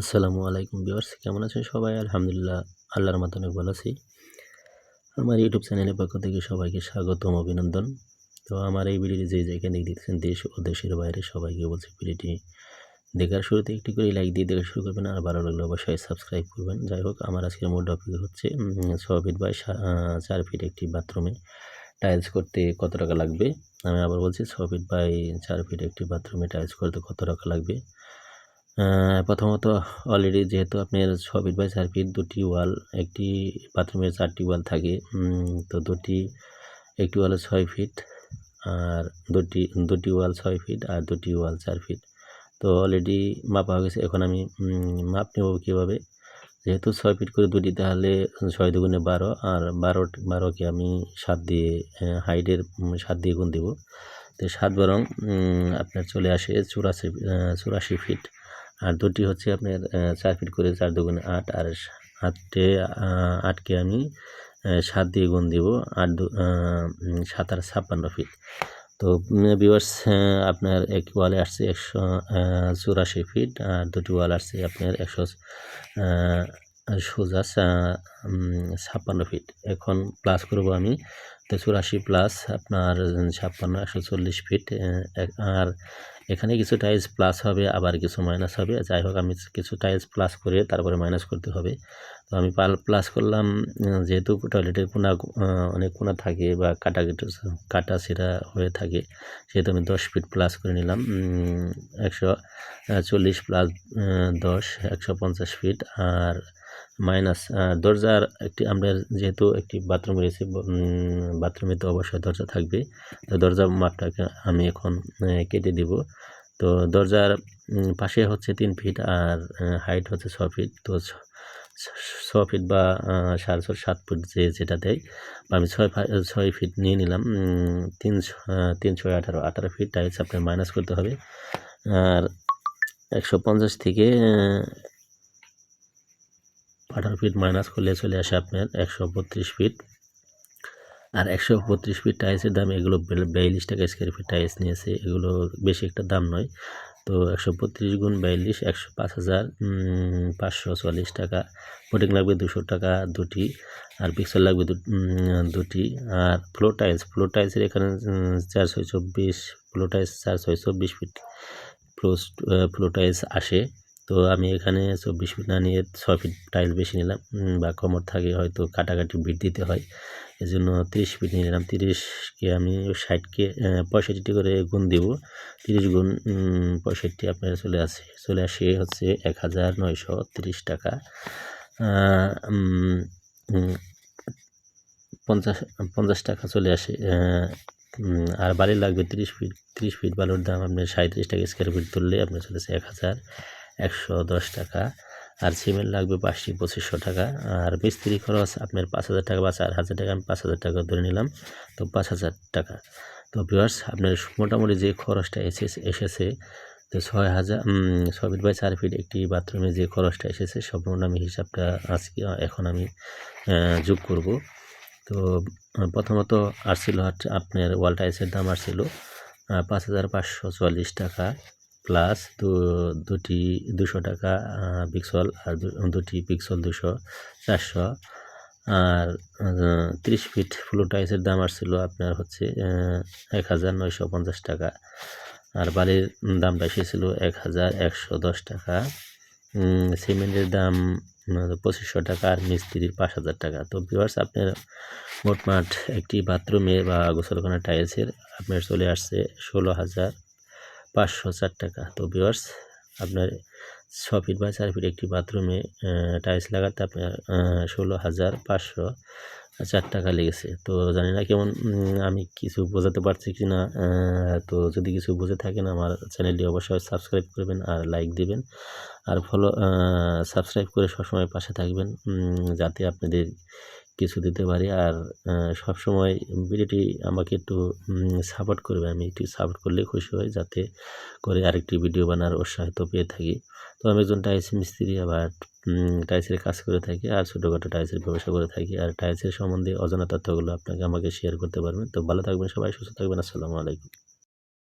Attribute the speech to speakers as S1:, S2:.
S1: আসসালামু আলাইকুম ভিউয়ার্স, কেমন আছেন সবাই? আলহামদুলিল্লাহ, আল্লাহর মতো অনেক ভালো আছি। আমার ইউটিউব চ্যানেলের পক্ষ থেকে সবাইকে স্বাগতম, অভিনন্দন। তো আমার এই ভিডিওটি যে জায়গায় দেখতেছেন, দেশ ও দেশের বাইরে সবাইকে বলছি ভিডিওটি দেখার শুরুতে একটি করে লাইক দিয়ে দেখা শুরু করবেন, আর ভালো লাগলে অবশ্যই সাবস্ক্রাইব করবেন। যাই হোক, আমার আজকের মূল টপিক হচ্ছে 6 ফিট বাই 4 ফিট একটি বাথরুমে টাইলস করতে কত টাকা লাগবে। আমি আবার বলছি, 6 ফিট বাই 4 ফিট একটি বাথরুমে টাইলস করতে কত টাকা লাগবে। প্রথমত, অলরেডি যেহেতু আপনার 6 ফিট বাই 4 ফিট দুটি ওয়াল, একটি বাথরুমের 4টি ওয়াল থাকে, তো একটি ওয়ালে 6 ফিট, আর দুটি ওয়াল 6 ফিট আর দুটি ওয়াল 4 ফিট। তো অলরেডি মাপা হয়ে গেছে। এখন আমি মাপ নেব কীভাবে। যেহেতু 6 ফিট করে দুটি, তাহলে 6 দুগুণে 12, আর 12কে আমি 7 দিয়ে হাইটের 7 দিয়ে গুণ দেব। তো 7 বরং আপনার চলে আসে 84 ফিট। আর দুটি হচ্ছে আপনার 4 ফিট করে, 4 দুগুণে 8, আর 8কে আমি 7 দিয়ে গুণ দেব, 7 আর 56 ফিট। তো ভিউয়ার্স, আপনার এক ওয়ালে আসছে 184 ফিট, আর দুটি ওয়াল আসছে আপনার 56 ফিট। এখন প্লাস করব আমি। তো 84 প্লাস আপনার 56, 140 ফিট। আর এখানে কিছু টাইলস প্লাস হবে, আবার কিছু মাইনাস হবে। যাই হোক, আমি কিছু টাইলস প্লাস করে তারপরে মাইনাস করতে হবে। তো আমি প্লাস করলাম, যেহেতু টয়লেটের কোনা অনেক কোনা থাকে বা কাটা ছেঁড়া হয়ে থাকে, সেহেতু আমি 10 ফিট প্লাস করে নিলাম। 140 প্লাস 10, 150 ফিট। আর মাইনাস দরজার আমরা যেহেতু একটি বাথরুম রয়েছে, বাথরুমে তো অবশ্যই দরজা থাকবে। তো দরজার মাপটাকে আমি এখন কেটে দিব। তো দরজার পাশে হচ্ছে 3 ফিট, আর হাইট হচ্ছে 6 ফিট। তো 6 ফিট বা 6.5 7 ফুট যেটা দেয়, আমি 6 ফিট নিয়ে নিলাম। 3 6 18 ফিট টাইলস আপনার মাইনাস করতে হবে। আর 150 থেকে 18 ফিট মাইনাস করলে চলে আসে আপনার 132 ফিট। আর 132 ফিট টাইলসের দাম, এগুলো 42 টাকা স্কোয়ার ফিট টাইলস নিয়েছে। এগুলো বেশি একটা দাম নয়। তো 132 গুণ 42, 5,540 টাকা। পুটিং লাগবে 200 টাকা দুটি, আর পিক্সেল লাগবে দুটি। আর ফ্লোর টাইলসের এখানে 424 floor tiles, 424 feet floor tiles আসে। তো আমি এখানে 24 ফিট না নিয়ে 6 ফিট টাইলস বেশি নিলাম, বা কমর থাকে, হয়তো কাটাকাটি বিট দিতে হয়, এজন্য 30 ফিট নিয়ে নিলাম। 30কে আমি 60কে 65 করে গুণ দেব। 30 গুণ 65 আপনার চলে আসে হচ্ছে 1930 টাকা। 50 টাকা চলে আসে। আর বালি লাগবে 30 ফিট বালুর দাম আপনার 37 টাকা স্কোয়ার ফিট তুললে আপনার চলেছে 1110 টাকা। আর সিমেন্ট লাগবে 2500 টাকা। আর মিস্ত্রি খরচ আপনার 5000 টাকা বা 4000 টাকা, আমি 5000 টাকা ধরে নিলাম। তো 5000 টাকা। তো ভিউয়ার্স, আপনার মোটামুটি যে খরচটা এসেছে, তো 6 ফিট বাই 4 ফিট একটি বাথরুমে যে খরচটা এসেছে, সম্পূর্ণ আমি হিসাবটা এখন আমি যোগ করব। তো প্রথমত আসছিল আপনার ওয়াল টাইলসের দাম আসছিল 5544 টাকা, প্লাস দুটি 200 টাকা পিক্সেল, আর দুটি পিক্সেল 200, 400। আর 30 ফিট ফ্লোর টাইলসের দাম আসছিল আপনার হচ্ছে 1950 টাকা। আর বালির দামটা এসেছিল 1110 টাকা। সিমেন্টের দাম 2500 টাকা, আর মিস্ত্রির 5000 টাকা। তো ভিউয়ার্স, আপনার মোটমাট একটি বাথরুমে বা গোসলখানা টাইলসের আপনার চলে আসছে 16,504 টাকা। তো ভিউয়ার্স, আপনার 6 ফিট বা 4 ফিট একটি বাথরুমে টাইলস লাগাতে আপনার 16,504 টাকা লেগেছে। তো জানি না কেমন আমি কিছু বোঝাতে পারছি কি না। তো যদি কিছু বুঝে থাকেন, আমার চ্যানেলটি অবশ্যই সাবস্ক্রাইব করবেন আর লাইক দিবেন, আর সাবস্ক্রাইব করে সবসময় পাশে থাকবেন, যাতে আপনাদের কিছু দিতে পারি। আর সবসময় ভিডিওটি আমাকে একটু সাপোর্ট করবে, আমি একটু সাপোর্ট করলে খুশি হই, যাতে করে আরেকটি ভিডিও বানার উৎসাহিত পেয়ে থাকি। তো আমি একজন টাইলস মিস্ত্রি, আবার টাইলসের কাজ করে থাকি, আর ছোটোখাটো টাইলসের ব্যবসা করে থাকি। আর টাইলসের সম্বন্ধে অজানা তথ্যগুলো আমাকে শেয়ার করতে পারবেন। তো ভালো থাকবেন সবাই, সুস্থ থাকবেন। আসসালামু আলাইকুম।